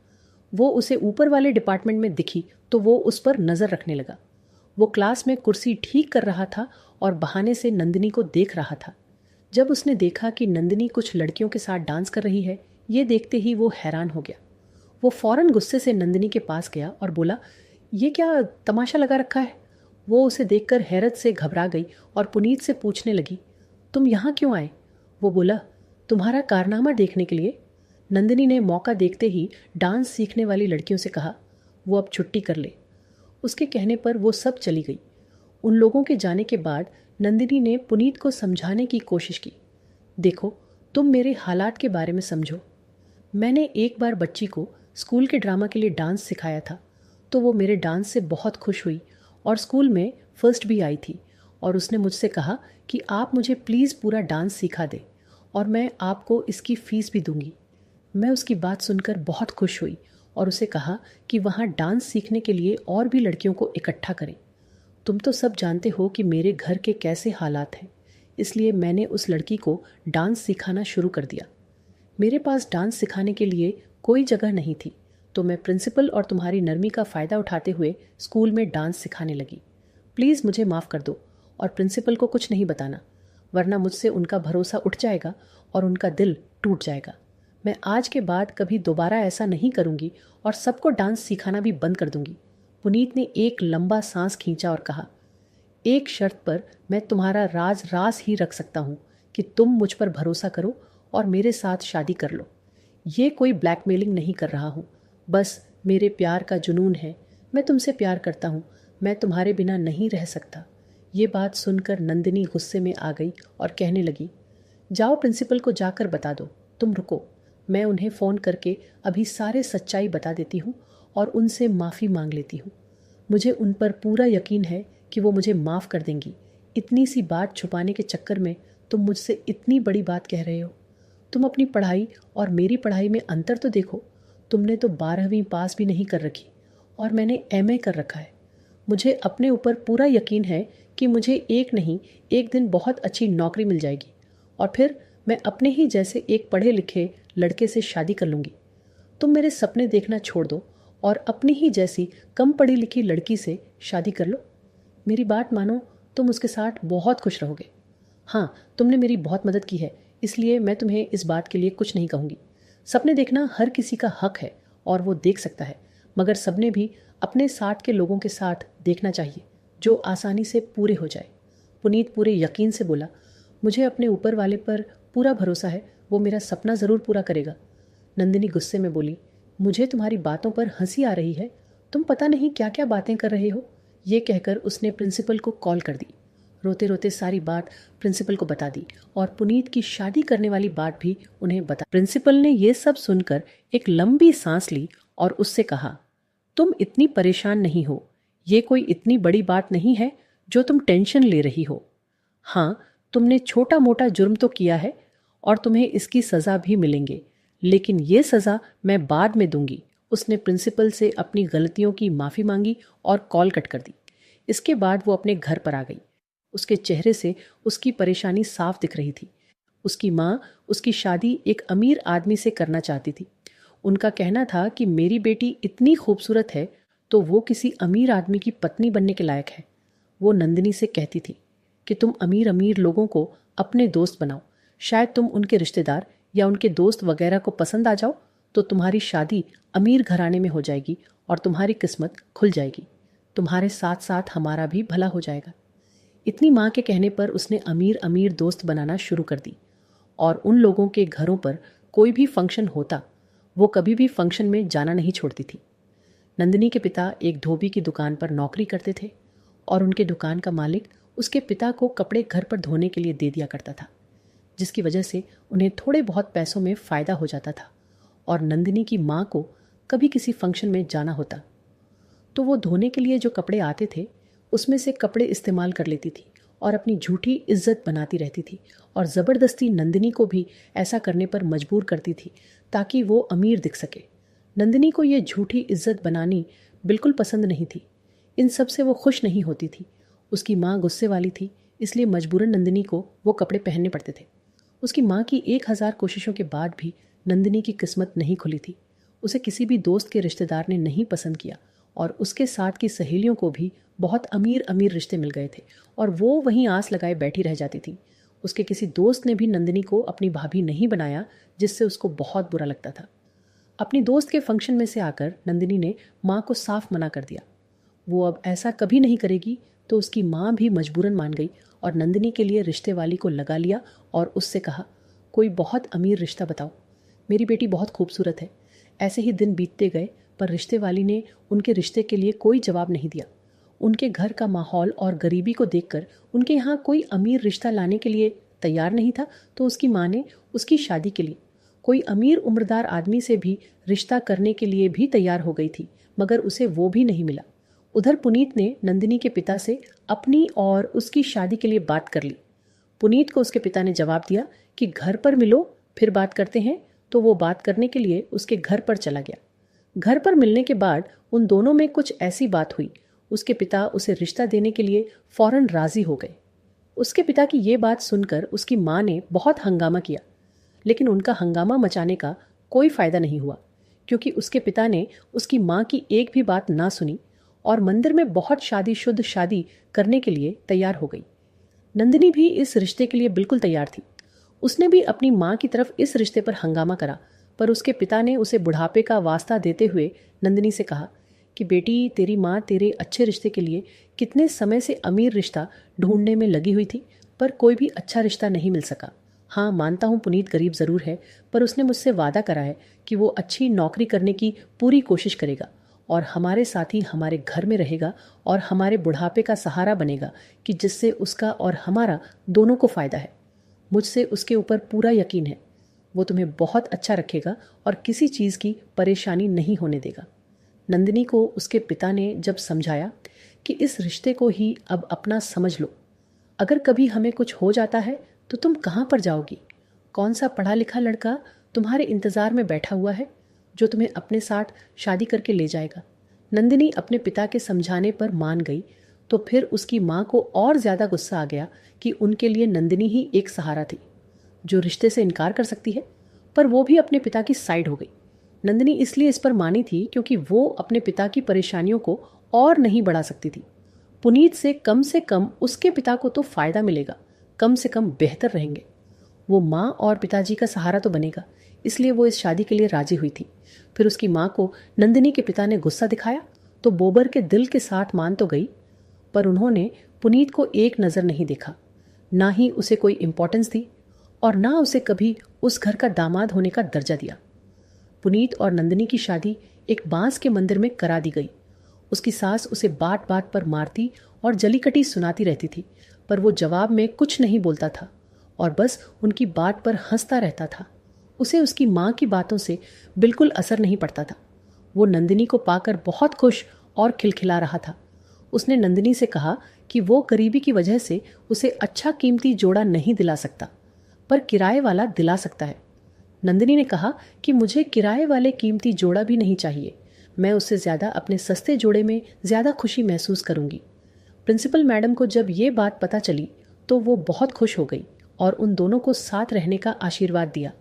वो उसे ऊपर वाले डिपार्टमेंट में दिखी तो वो उस पर नज़र रखने लगा। वो क्लास में कुर्सी ठीक कर रहा था और बहाने से नंदिनी को देख रहा था। जब उसने देखा कि नंदिनी कुछ लड़कियों के साथ डांस कर रही है, ये देखते ही वो हैरान हो गया। वो फौरन गुस्से से नंदिनी के पास गया और बोला, ये क्या तमाशा लगा रखा है? वो उसे देखकर हैरत से घबरा गई और पुनीत से पूछने लगी, तुम यहाँ क्यों आए? वो बोला, तुम्हारा कारनामा देखने के लिए। नंदिनी ने मौका देखते ही डांस सीखने वाली लड़कियों से कहा, वो अब छुट्टी कर ले। उसके कहने पर वो सब चली गई। उन लोगों के जाने के बाद नंदिनी ने पुनीत को समझाने की कोशिश की, देखो, तुम मेरे हालात के बारे में समझो। मैंने एक बार बच्ची को स्कूल के ड्रामा के लिए डांस सिखाया था, तो वो मेरे डांस से बहुत खुश हुई और स्कूल में फर्स्ट भी आई थी। और उसने मुझसे कहा कि आप मुझे प्लीज़ पूरा डांस सिखा दें और मैं आपको इसकी फ़ीस भी दूंगी। मैं उसकी बात सुनकर बहुत खुश हुई और उसे कहा कि वहाँ डांस सीखने के लिए और भी लड़कियों को इकट्ठा करें। तुम तो सब जानते हो कि मेरे घर के कैसे हालात हैं, इसलिए मैंने उस लड़की को डांस सिखाना शुरू कर दिया। मेरे पास डांस सिखाने के लिए कोई जगह नहीं थी, तो मैं प्रिंसिपल और तुम्हारी नरमी का फ़ायदा उठाते हुए स्कूल में डांस सिखाने लगी। प्लीज़ मुझे माफ़ कर दो और प्रिंसिपल को कुछ नहीं बताना, वरना मुझसे उनका भरोसा उठ जाएगा और उनका दिल टूट जाएगा। मैं आज के बाद कभी दोबारा ऐसा नहीं करूँगी और सबको डांस सिखाना भी बंद कर दूँगी। पुनीत ने एक लंबा सांस खींचा और कहा, एक शर्त पर मैं तुम्हारा राज राज ही रख सकता हूँ कि तुम मुझ पर भरोसा करो और मेरे साथ शादी कर लो। ये कोई ब्लैकमेलिंग नहीं कर रहा हूँ, बस मेरे प्यार का जुनून है। मैं तुमसे प्यार करता हूँ, मैं तुम्हारे बिना नहीं रह सकता। ये बात सुनकर नंदिनी गुस्से में आ गई और कहने लगी, जाओ प्रिंसिपल को जाकर बता दो। तुम रुको, मैं उन्हें फ़ोन करके अभी सारे सच्चाई बता देती हूँ और उनसे माफ़ी मांग लेती हूँ। मुझे उन पर पूरा यकीन है कि वो मुझे माफ़ कर देंगी। इतनी सी बात छुपाने के चक्कर में तुम मुझसे इतनी बड़ी बात कह रहे हो। तुम अपनी पढ़ाई और मेरी पढ़ाई में अंतर तो देखो। तुमने तो 12वीं पास भी नहीं कर रखी और मैंने एमए कर रखा है। मुझे अपने ऊपर पूरा यकीन है कि मुझे एक नहीं एक दिन बहुत अच्छी नौकरी मिल जाएगी और फिर मैं अपने ही जैसे एक पढ़े लिखे लड़के से शादी कर लूँगी। तुम मेरे सपने देखना छोड़ दो और अपनी ही जैसी कम पढ़ी लिखी लड़की से शादी कर लो। मेरी बात मानो, तुम उसके साथ बहुत खुश रहोगे। हाँ, तुमने मेरी बहुत मदद की है, इसलिए मैं तुम्हें इस बात के लिए कुछ नहीं कहूँगी। सपने देखना हर किसी का हक है और वो देख सकता है, मगर सपने भी अपने साथ के लोगों के साथ देखना चाहिए जो आसानी से पूरे हो जाए। पुनीत पूरे यकीन से बोला, मुझे अपने ऊपर वाले पर पूरा भरोसा है, वो मेरा सपना ज़रूर पूरा करेगा। नंदिनी गुस्से में बोली, मुझे तुम्हारी बातों पर हंसी आ रही है। तुम पता नहीं क्या क्या बातें कर रहे हो। ये कहकर उसने प्रिंसिपल को कॉल कर दी। रोते रोते सारी बात प्रिंसिपल को बता दी और पुनीत की शादी करने वाली बात भी उन्हें बता। प्रिंसिपल ने ये सब सुनकर एक लंबी सांस ली और उससे कहा, तुम इतनी परेशान नहीं हो। ये कोई इतनी बड़ी बात नहीं है जो तुम टेंशन ले रही हो। हाँ, तुमने छोटा मोटा जुर्म तो किया है और तुम्हें इसकी सज़ा भी मिलेंगे, लेकिन ये सज़ा मैं बाद में दूंगी। उसने प्रिंसिपल से अपनी गलतियों की माफ़ी मांगी और कॉल कट कर दी। इसके बाद वो अपने घर पर आ गई। उसके चेहरे से उसकी परेशानी साफ दिख रही थी। उसकी माँ उसकी शादी एक अमीर आदमी से करना चाहती थी। उनका कहना था कि मेरी बेटी इतनी खूबसूरत है तो वो किसी अमीर आदमी की पत्नी बनने के लायक है। वो नंदिनी से कहती थी कि तुम अमीर अमीर लोगों को अपने दोस्त बनाओ, शायद तुम उनके रिश्तेदार या उनके दोस्त वगैरह को पसंद आ जाओ तो तुम्हारी शादी अमीर घराने में हो जाएगी और तुम्हारी किस्मत खुल जाएगी। तुम्हारे साथ साथ हमारा भी भला हो जाएगा। इतनी माँ के कहने पर उसने अमीर अमीर दोस्त बनाना शुरू कर दी और उन लोगों के घरों पर कोई भी फंक्शन होता वो कभी भी फंक्शन में जाना नहीं छोड़ती थी। नंदिनी के पिता एक धोबी की दुकान पर नौकरी करते थे और उनके दुकान का मालिक उसके पिता को कपड़े घर पर धोने के लिए दे दिया करता था, जिसकी वजह से उन्हें थोड़े बहुत पैसों में फ़ायदा हो जाता था। और नंदिनी की माँ को कभी किसी फंक्शन में जाना होता तो वो धोने के लिए जो कपड़े आते थे उसमें से कपड़े इस्तेमाल कर लेती थी और अपनी झूठी इज्जत बनाती रहती थी और ज़बरदस्ती नंदिनी को भी ऐसा करने पर मजबूर करती थी ताकि वो अमीर दिख सके। नंदिनी को ये झूठी इज्जत बनानी बिल्कुल पसंद नहीं थी। इन सब से वो खुश नहीं होती थी। उसकी माँ गुस्से वाली थी, इसलिए मजबूरन नंदिनी को वो कपड़े पहनने पड़ते थे। उसकी माँ की 1000 कोशिशों के बाद भी नंदिनी की किस्मत नहीं खुली थी। उसे किसी भी दोस्त के रिश्तेदार ने नहीं पसंद किया और उसके साथ की सहेलियों को भी बहुत अमीर अमीर रिश्ते मिल गए थे और वो वहीं आस लगाए बैठी रह जाती थी। उसके किसी दोस्त ने भी नंदिनी को अपनी भाभी नहीं बनाया, जिससे उसको बहुत बुरा लगता था। अपनी दोस्त के फंक्शन में से आकर नंदिनी ने माँ को साफ मना कर दिया। वो अब ऐसा कभी नहीं करेगी, तो उसकी माँ भी मजबूरन मान गई और नंदिनी के लिए रिश्ते वाली को लगा लिया और उससे कहा, कोई बहुत अमीर रिश्ता बताओ, मेरी बेटी बहुत खूबसूरत है। ऐसे ही दिन बीतते गए, पर रिश्ते वाली ने उनके रिश्ते के लिए कोई जवाब नहीं दिया। उनके घर का माहौल और गरीबी को देखकर उनके यहाँ कोई अमीर रिश्ता लाने के लिए तैयार नहीं था, तो उसकी माँ ने उसकी शादी के लिए कोई अमीर उम्रदार आदमी से भी रिश्ता करने के लिए भी तैयार हो गई थी, मगर उसे वो भी नहीं मिला। उधर पुनीत ने नंदिनी के पिता से अपनी और उसकी शादी के लिए बात कर ली। पुनीत को उसके पिता ने जवाब दिया कि घर पर मिलो फिर बात करते हैं, तो वो बात करने के लिए उसके घर पर चला गया। घर पर मिलने के बाद उन दोनों में कुछ ऐसी बात हुई, उसके पिता उसे रिश्ता देने के लिए फौरन राजी हो गए। उसके पिता की ये बात सुनकर उसकी माँ ने बहुत हंगामा किया, लेकिन उनका हंगामा मचाने का कोई फायदा नहीं हुआ, क्योंकि उसके पिता ने उसकी माँ की एक भी बात ना सुनी और मंदिर में बहुत शादीशुदा शादी करने के लिए तैयार हो गई। नंदिनी भी इस रिश्ते के लिए बिल्कुल तैयार थी। उसने भी अपनी माँ की तरफ इस रिश्ते पर हंगामा करा, पर उसके पिता ने उसे बुढ़ापे का वास्ता देते हुए नंदिनी से कहा कि बेटी, तेरी माँ तेरे अच्छे रिश्ते के लिए कितने समय से अमीर रिश्ता ढूंढने में लगी हुई थी, पर कोई भी अच्छा रिश्ता नहीं मिल सका। हाँ, मानता हूँ पुनीत गरीब ज़रूर है, पर उसने मुझसे वादा करा है कि वो अच्छी नौकरी करने की पूरी कोशिश करेगा और हमारे साथ ही हमारे घर में रहेगा और हमारे बुढ़ापे का सहारा बनेगा, कि जिससे उसका और हमारा दोनों को फ़ायदा है। मुझसे उसके ऊपर पूरा यकीन है। वो तुम्हें बहुत अच्छा रखेगा और किसी चीज़ की परेशानी नहीं होने देगा। नंदिनी को उसके पिता ने जब समझाया कि इस रिश्ते को ही अब अपना समझ लो, अगर कभी हमें कुछ हो जाता है तो तुम कहाँ पर जाओगी? कौन सा पढ़ा लिखा लड़का तुम्हारे इंतज़ार में बैठा हुआ है जो तुम्हें अपने साथ शादी करके ले जाएगा? नंदिनी अपने पिता के समझाने पर मान गई, तो फिर उसकी माँ को और ज़्यादा गुस्सा आ गया कि उनके लिए नंदिनी ही एक सहारा थी जो रिश्ते से इनकार कर सकती है, पर वो भी अपने पिता की साइड हो गई। नंदिनी इसलिए इस पर मानी थी क्योंकि वो अपने पिता की परेशानियों को और नहीं बढ़ा सकती थी। पुनीत से कम उसके पिता को तो फ़ायदा मिलेगा, कम से कम बेहतर रहेंगे। वो माँ और पिताजी का सहारा तो बनेगा, इसलिए वो इस शादी के लिए राजी हुई थी। फिर उसकी माँ को नंदिनी के पिता ने गुस्सा दिखाया तो बोबर के दिल के साथ मान तो गई, पर उन्होंने पुनीत को एक नज़र नहीं देखा, ना ही उसे कोई इम्पोर्टेंस दी और ना उसे कभी उस घर का दामाद होने का दर्जा दिया। पुनीत और नंदिनी की शादी एक बांस के मंदिर में करा दी गई। उसकी सास उसे बात बात पर मारती और जलीकटी सुनाती रहती थी, पर वो जवाब में कुछ नहीं बोलता था और बस उनकी बात पर हंसता रहता था। उसे उसकी माँ की बातों से बिल्कुल असर नहीं पड़ता था। वो नंदिनी को पाकर बहुत खुश और खिलखिला रहा था। उसने नंदिनी से कहा कि वो गरीबी की वजह से उसे अच्छा कीमती जोड़ा नहीं दिला सकता, पर किराए वाला दिला सकता है। नंदिनी ने कहा कि मुझे किराए वाले कीमती जोड़ा भी नहीं चाहिए, मैं उससे ज़्यादा अपने सस्ते जोड़े में ज़्यादा खुशी महसूस करूंगी। प्रिंसिपल मैडम को जब ये बात पता चली तो वो बहुत खुश हो गई और उन दोनों को साथ रहने का आशीर्वाद दिया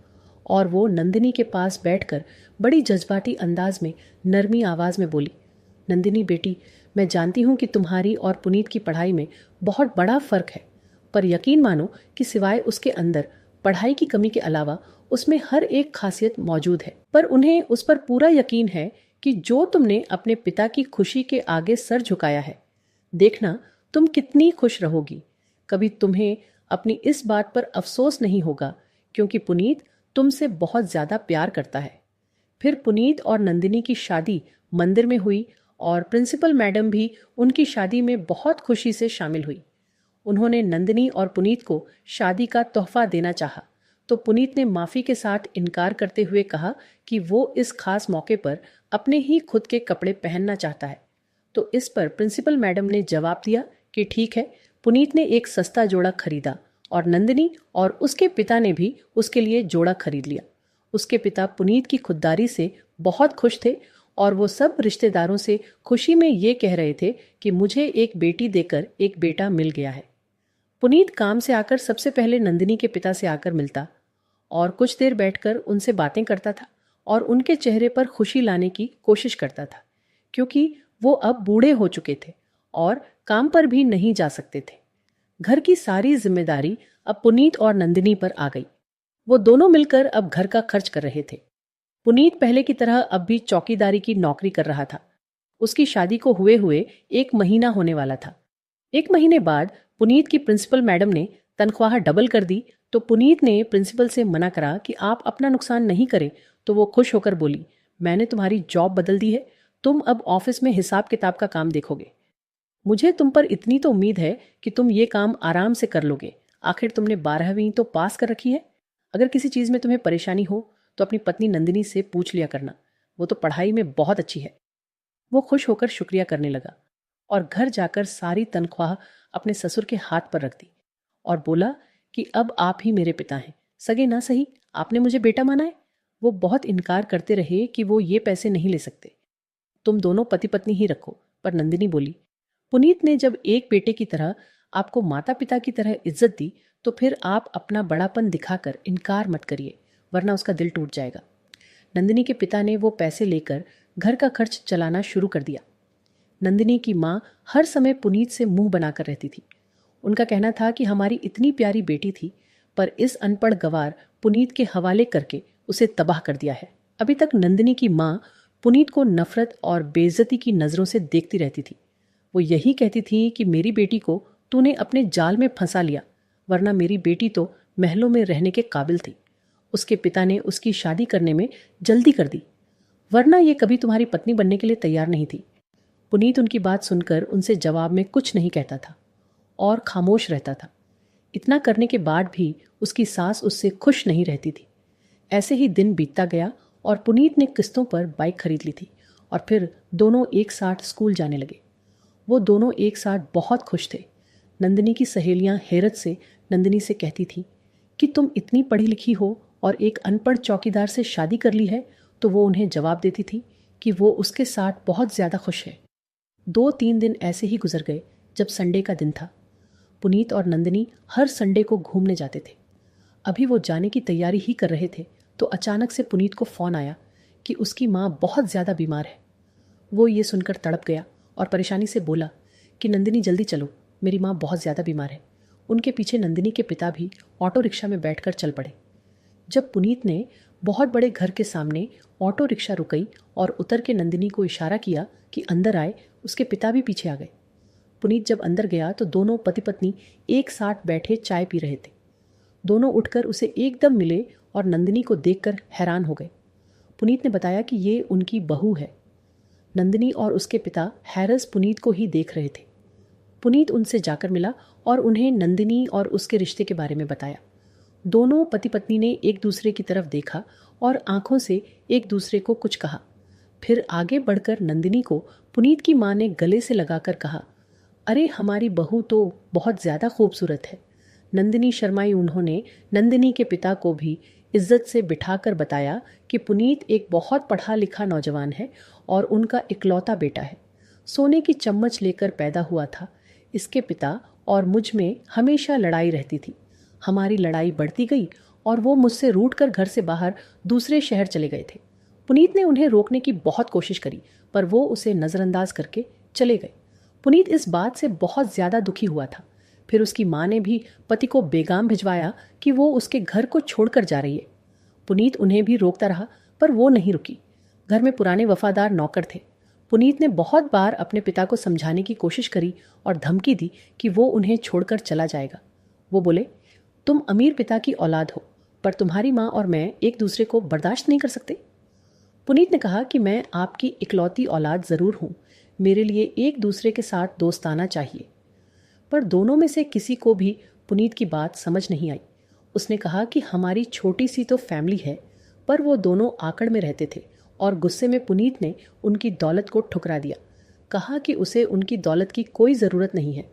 और वो नंदिनी के पास बैठकर बड़ी जज्बाती अंदाज में नरमी आवाज़ में बोली, नंदिनी बेटी, मैं जानती हूँ कि तुम्हारी और पुनीत की पढ़ाई में बहुत बड़ा फ़र्क है, पर यकीन मानो कि सिवाय उसके अंदर पढ़ाई की कमी के अलावा उसमें हर एक खासियत मौजूद है। पर उन्हें उस पर पूरा यकीन है कि जो तुमने अपने पिता की खुशी के आगे सर झुकाया है, देखना तुम कितनी खुश रहोगी। कभी तुम्हें अपनी इस बात पर अफसोस नहीं होगा, क्योंकि पुनीत तुमसे बहुत ज़्यादा प्यार करता है। फिर पुनीत और नंदिनी की शादी मंदिर में हुई और प्रिंसिपल मैडम भी उनकी शादी में बहुत खुशी से शामिल हुई। उन्होंने नंदिनी और पुनीत को शादी का तोहफा देना चाहा, तो पुनीत ने माफ़ी के साथ इनकार करते हुए कहा कि वो इस खास मौके पर अपने ही खुद के कपड़े पहनना चाहता है। तो इस पर प्रिंसिपल मैडम ने जवाब दिया कि ठीक है। पुनीत ने एक सस्ता जोड़ा खरीदा और नंदिनी और उसके पिता ने भी उसके लिए जोड़ा खरीद लिया। उसके पिता पुनीत की खुददारी से बहुत खुश थे और वो सब रिश्तेदारों से खुशी में ये कह रहे थे कि मुझे एक बेटी देकर एक बेटा मिल गया है। पुनीत काम से आकर सबसे पहले नंदिनी के पिता से आकर मिलता और कुछ देर बैठकर उनसे बातें करता था और उनके चेहरे पर खुशी लाने की कोशिश करता था, क्योंकि वो अब बूढ़े हो चुके थे और काम पर भी नहीं जा सकते थे। घर की सारी जिम्मेदारी अब पुनीत और नंदिनी पर आ गई। वो दोनों मिलकर अब घर का खर्च कर रहे थे। पुनीत पहले की तरह अब भी चौकीदारी की नौकरी कर रहा था। उसकी शादी को हुए हुए 1 महीना होने वाला था। 1 महीने बाद पुनीत की प्रिंसिपल मैडम ने तनख्वाह डबल कर दी तो पुनीत ने प्रिंसिपल से मना करा कि आप अपना नुकसान नहीं करें, तो वो खुश होकर बोली, मैंने तुम्हारी जॉब बदल दी है, तुम अब ऑफिस में हिसाब किताब का काम देखोगे। मुझे तुम पर इतनी तो उम्मीद है कि तुम ये काम आराम से कर लोगे। आखिर तुमने 12वीं तो पास कर रखी है। अगर किसी चीज़ में तुम्हें परेशानी हो तो अपनी पत्नी नंदिनी से पूछ लिया करना, वो तो पढ़ाई में बहुत अच्छी है। वो खुश होकर शुक्रिया करने लगा और घर जाकर सारी तनख्वाह अपने ससुर के हाथ पर रख दी और बोला कि अब आप ही मेरे पिता हैं, सगे ना सही आपने मुझे बेटा माना है। वो बहुत इनकार करते रहे कि वो ये पैसे नहीं ले सकते, तुम दोनों पति पत्नी ही रखो। पर नंदिनी बोली, पुनीत ने जब एक बेटे की तरह आपको माता पिता की तरह इज्जत दी तो फिर आप अपना बड़ापन दिखाकर इनकार मत करिए, वरना उसका दिल टूट जाएगा। नंदिनी के पिता ने वो पैसे लेकर घर का खर्च चलाना शुरू कर दिया। नंदिनी की माँ हर समय पुनीत से मुंह बनाकर रहती थी। उनका कहना था कि हमारी इतनी प्यारी बेटी थी, पर इस अनपढ़ गवार पुनीत के हवाले करके उसे तबाह कर दिया है। अभी तक नंदिनी की माँ पुनीत को नफरत और बेइज्जती की नज़रों से देखती रहती थी। वो यही कहती थी कि मेरी बेटी को तूने अपने जाल में फंसा लिया, वरना मेरी बेटी तो महलों में रहने के काबिल थी। उसके पिता ने उसकी शादी करने में जल्दी कर दी, वरना ये कभी तुम्हारी पत्नी बनने के लिए तैयार नहीं थी। पुनीत उनकी बात सुनकर उनसे जवाब में कुछ नहीं कहता था और खामोश रहता था। इतना करने के बाद भी उसकी सास उससे खुश नहीं रहती थी। ऐसे ही दिन बीतता गया और पुनीत ने किस्तों पर बाइक खरीद ली थी और फिर दोनों एक साथ स्कूल जाने लगे। वो दोनों एक साथ बहुत खुश थे। नंदिनी की सहेलियां हैरत से नंदिनी से कहती थी कि तुम इतनी पढ़ी लिखी हो और एक अनपढ़ चौकीदार से शादी कर ली है, तो वो उन्हें जवाब देती थी कि वो उसके साथ बहुत ज़्यादा खुश है। 2-3 दिन ऐसे ही गुजर गए। जब संडे का दिन था, पुनीत और नंदिनी हर संडे को घूमने जाते थे। अभी वो जाने की तैयारी ही कर रहे थे तो अचानक से पुनीत को फ़ोन आया कि उसकी माँ बहुत ज़्यादा बीमार है। वो ये सुनकर तड़प गया और परेशानी से बोला कि नंदिनी जल्दी चलो, मेरी माँ बहुत ज़्यादा बीमार है। उनके पीछे नंदिनी के पिता भी ऑटो रिक्शा में बैठकर चल पड़े। जब पुनीत ने बहुत बड़े घर के सामने ऑटो रिक्शा रुकई और उतर के नंदिनी को इशारा किया कि अंदर आए, उसके पिता भी पीछे आ गए। पुनीत जब अंदर गया तो दोनों पति पत्नी एक साथ बैठे चाय पी रहे थे। दोनों उठकर उसे एकदम मिले और नंदिनी को देखकर हैरान हो गए। पुनीत ने बताया कि ये उनकी बहू है। नंदिनी और उसके पिता हैरस पुनीत को ही देख रहे थे। पुनीत उनसे जाकर मिला और उन्हें नंदिनी और उसके रिश्ते के बारे में बताया। दोनों पति पत्नी ने एक दूसरे की तरफ देखा और आंखों से एक दूसरे को कुछ कहा। फिर आगे बढ़कर नंदिनी को पुनीत की माँ ने गले से लगाकर कहा, अरे हमारी बहू तो बहुत ज़्यादा खूबसूरत है। नंदिनी शर्माई उन्होंने नंदिनी के पिता को भी इज्जत से बिठाकर बताया कि पुनीत एक बहुत पढ़ा लिखा नौजवान है और उनका इकलौता बेटा है। सोने की चम्मच लेकर पैदा हुआ था। इसके पिता और मुझ में हमेशा लड़ाई रहती थी। हमारी लड़ाई बढ़ती गई और वो मुझसे रूठकर घर से बाहर दूसरे शहर चले गए थे। पुनीत ने उन्हें रोकने की बहुत कोशिश करी, पर वो उसे नज़रअंदाज करके चले गए। पुनीत इस बात से बहुत ज़्यादा दुखी हुआ था। फिर उसकी माँ ने भी पति को बेगाम भिजवाया कि वो उसके घर को छोड़कर जा रही है। पुनीत उन्हें भी रोकता रहा, पर वो नहीं रुकी। घर में पुराने वफादार नौकर थे। पुनीत ने बहुत बार अपने पिता को समझाने की कोशिश करी और धमकी दी कि वो उन्हें छोड़कर चला जाएगा। वो बोले, तुम अमीर पिता की औलाद हो, पर तुम्हारी माँ और मैं एक दूसरे को बर्दाश्त नहीं कर सकते। पुनीत ने कहा कि मैं आपकी इकलौती औलाद ज़रूर हूँ, मेरे लिए एक दूसरे के साथ दोस्ताना चाहिए। पर दोनों में से किसी को भी पुनीत की बात समझ नहीं आई। उसने कहा कि हमारी छोटी सी तो फैमिली है, पर वो दोनों आकड़ में रहते थे और गुस्से में पुनीत ने उनकी दौलत को ठुकरा दिया। कहा कि उसे उनकी दौलत की कोई ज़रूरत नहीं है,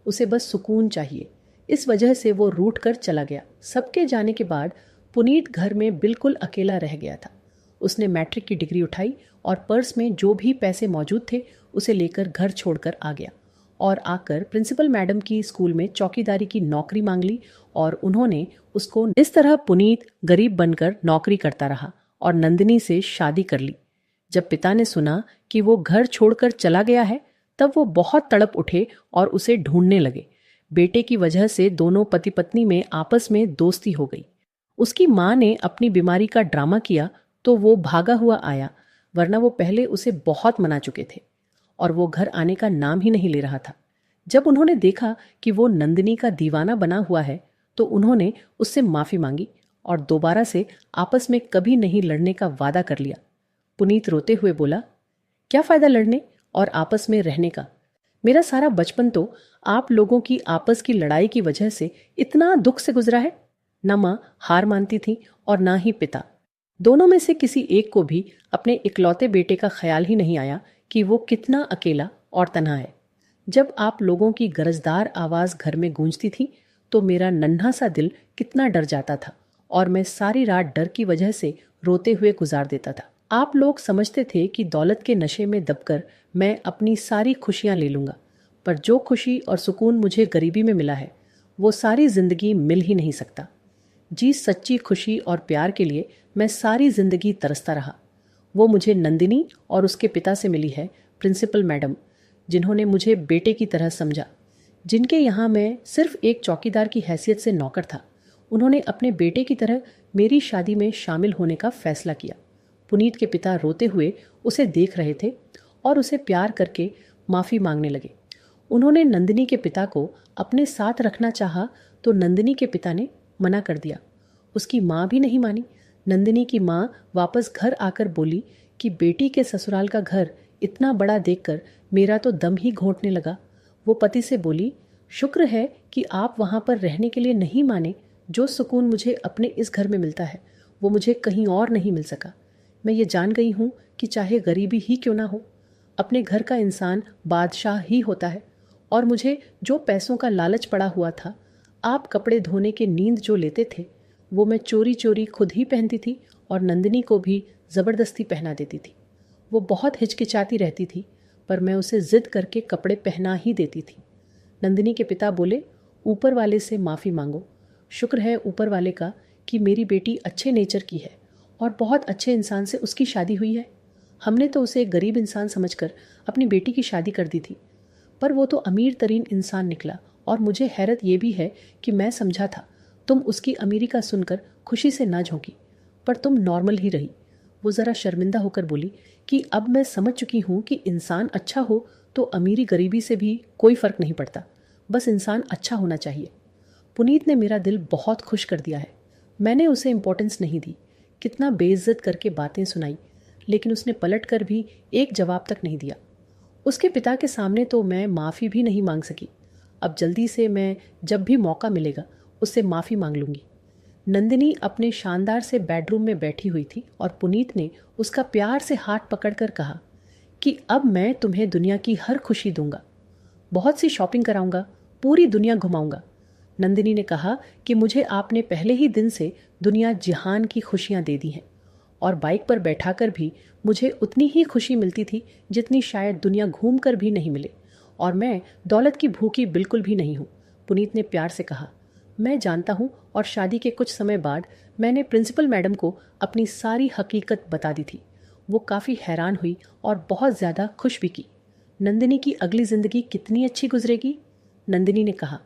उसे बस सुकून चाहिए। इस वजह से वो रूठ कर चला गया। सबके जाने के बाद पुनीत घर में बिल्कुल अकेला रह गया था। उसने मैट्रिक की डिग्री उठाई और पर्स में जो भी पैसे मौजूद थे उसे लेकर घर छोड़कर आ गया और आकर प्रिंसिपल मैडम की स्कूल में चौकीदारी की नौकरी मांग ली और उन्होंने उसको इस तरह पुनीत गरीब बनकर नौकरी करता रहा और नंदिनी से शादी कर ली। जब पिता ने सुना कि वो घर छोड़कर चला गया है तब वो बहुत तड़प उठे और उसे ढूंढने लगे। बेटे की वजह से दोनों पति पत्नी में आपस में दोस्ती हो गई। उसकी माँ ने अपनी बीमारी का ड्रामा किया तो वो भागा हुआ आया, वरना वो पहले उसे बहुत मना चुके थे और वो घर आने का नाम ही नहीं ले रहा था। जब उन्होंने देखा कि वो नंदिनी का दीवाना बना हुआ है तो उन्होंने उससे माफ़ी मांगी और दोबारा से आपस में कभी नहीं लड़ने का वादा कर लिया। पुनीत रोते हुए बोला, क्या फ़ायदा लड़ने और आपस में रहने का? मेरा सारा बचपन तो आप लोगों की आपस की लड़ाई की वजह से इतना दुख से गुजरा है। न माँ हार मानती थी और ना ही पिता। दोनों में से किसी एक को भी अपने इकलौते बेटे का ख्याल ही नहीं आया कि वो कितना अकेला और तन्हा है। जब आप लोगों की गरजदार आवाज़ घर में गूंजती थी तो मेरा नन्हा सा दिल कितना डर जाता था और मैं सारी रात डर की वजह से रोते हुए गुजार देता था। आप लोग समझते थे कि दौलत के नशे में दबकर मैं अपनी सारी खुशियाँ ले लूँगा, पर जो खुशी और सुकून मुझे गरीबी में मिला है वो सारी ज़िंदगी मिल ही नहीं सकता। जी सच्ची खुशी और प्यार के लिए मैं सारी जिंदगी तरसता रहा। वो मुझे नंदिनी और उसके पिता से मिली है, प्रिंसिपल मैडम, जिन्होंने मुझे बेटे की तरह समझा, जिनके यहाँ मैं सिर्फ एक चौकीदार की हैसियत से नौकर था। उन्होंने अपने बेटे की तरह मेरी शादी में शामिल होने का फैसला किया। पुनीत के पिता रोते हुए उसे देख रहे थे और उसे प्यार करके माफ़ी मांगने लगे। उन्होंने नंदिनी के पिता को अपने साथ रखना चाहा तो नंदिनी के पिता ने मना कर दिया। उसकी माँ भी नहीं मानी। नंदिनी की माँ वापस घर आकर बोली कि बेटी के ससुराल का घर इतना बड़ा देखकर मेरा तो दम ही घोंटने लगा। वो पति से बोली, शुक्र है कि आप वहाँ पर रहने के लिए नहीं माने। जो सुकून मुझे अपने इस घर में मिलता है वो मुझे कहीं और नहीं मिल सका। मैं ये जान गई हूँ कि चाहे गरीबी ही क्यों ना हो, अपने घर का इंसान बादशाह ही होता है। और मुझे जो पैसों का लालच पड़ा हुआ था, आप कपड़े धोने के नींद जो लेते थे वो मैं चोरी चोरी खुद ही पहनती थी और नंदिनी को भी ज़बरदस्ती पहना देती थी। वो बहुत हिचकिचाती रहती थी पर मैं उसे ज़िद करके कपड़े पहना ही देती थी। नंदिनी के पिता बोले, ऊपर वाले से माफ़ी मांगो। शुक्र है ऊपर वाले का कि मेरी बेटी अच्छे नेचर की है और बहुत अच्छे इंसान से उसकी शादी हुई है। हमने तो उसे एक गरीब इंसान समझकर अपनी बेटी की शादी कर दी थी, पर वो तो अमीर तरीन इंसान निकला। और मुझे हैरत ये भी है कि मैं समझा था तुम उसकी अमीरी का सुनकर खुशी से ना झोंकी, पर तुम नॉर्मल ही रही। वो ज़रा शर्मिंदा होकर बोली कि अब मैं समझ चुकी हूँ कि इंसान अच्छा हो तो अमीरी गरीबी से भी कोई फ़र्क नहीं पड़ता, बस इंसान अच्छा होना चाहिए। पुनीत ने मेरा दिल बहुत खुश कर दिया है। मैंने उसे इम्पोर्टेंस नहीं दी, कितना बेइज्जत करके बातें सुनाई, लेकिन उसने पलट कर भी एक जवाब तक नहीं दिया। उसके पिता के सामने तो मैं माफ़ी भी नहीं मांग सकी। अब जल्दी से मैं जब भी मौका मिलेगा उससे माफ़ी मांग लूँगी। नंदिनी अपने शानदार से बेडरूम में बैठी हुई थी और पुनीत ने उसका प्यार से हाथ पकड़कर कहा कि अब मैं तुम्हें दुनिया की हर खुशी दूंगा, बहुत सी शॉपिंग कराऊंगा, पूरी दुनिया घुमाऊंगा। नंदिनी ने कहा कि मुझे आपने पहले ही दिन से दुनिया जहान की खुशियाँ दे दी हैं और बाइक पर बैठाकर भी मुझे उतनी ही खुशी मिलती थी जितनी शायद दुनिया घूम कर भी नहीं मिले, और मैं दौलत की भूखी बिल्कुल भी नहीं हूँ। पुनीत ने प्यार से कहा, मैं जानता हूँ, और शादी के कुछ समय बाद मैंने प्रिंसिपल मैडम को अपनी सारी हकीकत बता दी थी। वो काफ़ी हैरान हुई और बहुत ज़्यादा खुश भी की। नंदिनी की अगली ज़िंदगी कितनी अच्छी गुजरेगी। नंदिनी ने कहा,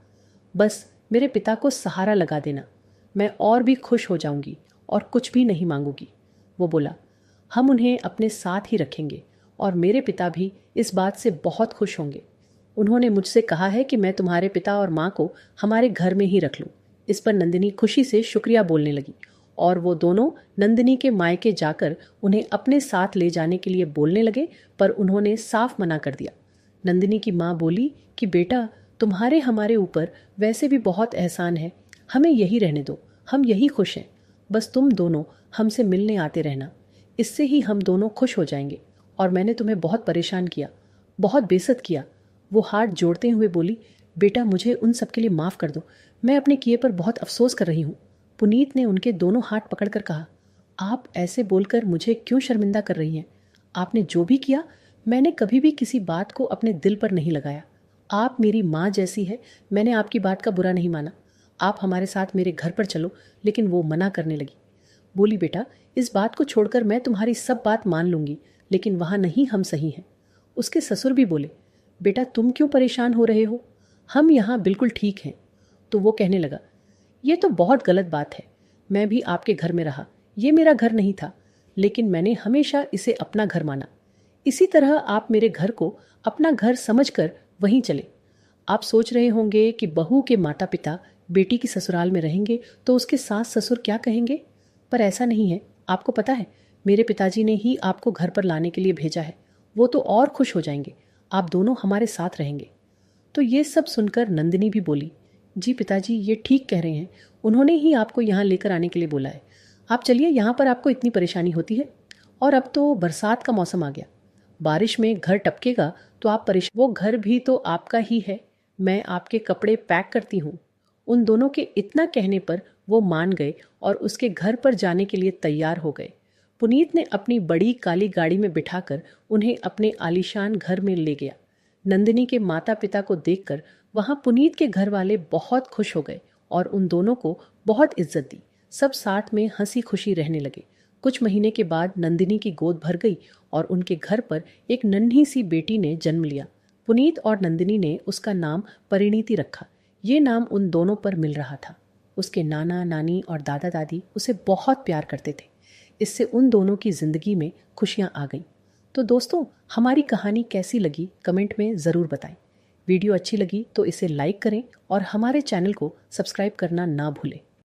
बस मेरे पिता को सहारा लगा देना, मैं और भी खुश हो जाऊंगी और कुछ भी नहीं मांगूंगी। वो बोला, हम उन्हें अपने साथ ही रखेंगे और मेरे पिता भी इस बात से बहुत खुश होंगे। उन्होंने मुझसे कहा है कि मैं तुम्हारे पिता और माँ को हमारे घर में ही रख लूँ। इस पर नंदिनी खुशी से शुक्रिया बोलने लगी और वो दोनों नंदिनी के मायके जाकर उन्हें अपने साथ ले जाने के लिए बोलने लगे, पर उन्होंने साफ मना कर दिया। नंदिनी की माँ बोली कि बेटा, तुम्हारे हमारे ऊपर वैसे भी बहुत एहसान है, हमें यही रहने दो, हम यही खुश हैं। बस तुम दोनों हमसे मिलने आते रहना, इससे ही हम दोनों खुश हो जाएंगे। और मैंने तुम्हें बहुत परेशान किया, बहुत बेइज्जत किया। वो हाथ जोड़ते हुए बोली, बेटा मुझे उन सब के लिए माफ़ कर दो, मैं अपने किए पर बहुत अफसोस कर रही हूँ। पुनीत ने उनके दोनों हाथ पकड़कर कहा, आप ऐसे बोलकर मुझे क्यों शर्मिंदा कर रही हैं? आपने जो भी किया, मैंने कभी भी किसी बात को अपने दिल पर नहीं लगाया। आप मेरी माँ जैसी है, मैंने आपकी बात का बुरा नहीं माना। आप हमारे साथ मेरे घर पर चलो। लेकिन वो मना करने लगी। बोली, बेटा, इस बात को छोड़कर मैं तुम्हारी सब बात मान लूंगी, लेकिन वहाँ नहीं हम सही हैं। उसके ससुर भी बोले, बेटा तुम क्यों परेशान हो रहे हो, हम यहाँ बिल्कुल ठीक हैं। तो वो कहने लगा, ये तो बहुत गलत बात है। मैं भी आपके घर में रहा, ये मेरा घर नहीं था, लेकिन मैंने हमेशा इसे अपना घर माना। इसी तरह आप मेरे घर को अपना घर समझकर वहीं चले। आप सोच रहे होंगे कि बहू के माता पिता बेटी की ससुराल में रहेंगे तो उसके सास ससुर क्या कहेंगे, पर ऐसा नहीं है। आपको पता है, मेरे पिताजी ने ही आपको घर पर लाने के लिए भेजा है। वो तो और खुश हो जाएंगे, आप दोनों हमारे साथ रहेंगे। तो ये सब सुनकर नंदिनी भी बोली, जी पिताजी ये ठीक कह रहे हैं, उन्होंने ही आपको यहाँ लेकर आने के लिए बोला है। आप चलिए, यहाँ पर आपको इतनी परेशानी होती है। और अब तो बरसात का मौसम आ गया, बारिश में घर टपकेगा तो आप परेशान। वो घर भी तो आपका ही है, मैं आपके कपड़े पैक करती हूँ। उन दोनों के इतना कहने पर वो मान गए और उसके घर पर जाने के लिए तैयार हो गए। पुनीत ने अपनी बड़ी काली गाड़ी में बिठाकर उन्हें अपने आलीशान घर में ले गया। नंदिनी के माता पिता को देखकर वहां पुनीत के घर वाले बहुत खुश हो गए और उन दोनों को बहुत इज्जत दी। सब साथ में हंसी खुशी रहने लगे। कुछ महीने के बाद नंदिनी की गोद भर गई और उनके घर पर एक नन्ही सी बेटी ने जन्म लिया। पुनीत और नंदिनी ने उसका नाम परिणीति रखा। ये नाम उन दोनों पर मिल रहा था। उसके नाना नानी और दादा दादी उसे बहुत प्यार करते थे। इससे उन दोनों की जिंदगी में खुशियां आ गईं। तो दोस्तों, हमारी कहानी कैसी लगी कमेंट में ज़रूर बताएं। वीडियो अच्छी लगी तो इसे लाइक करें और हमारे चैनल को सब्सक्राइब करना ना भूलें।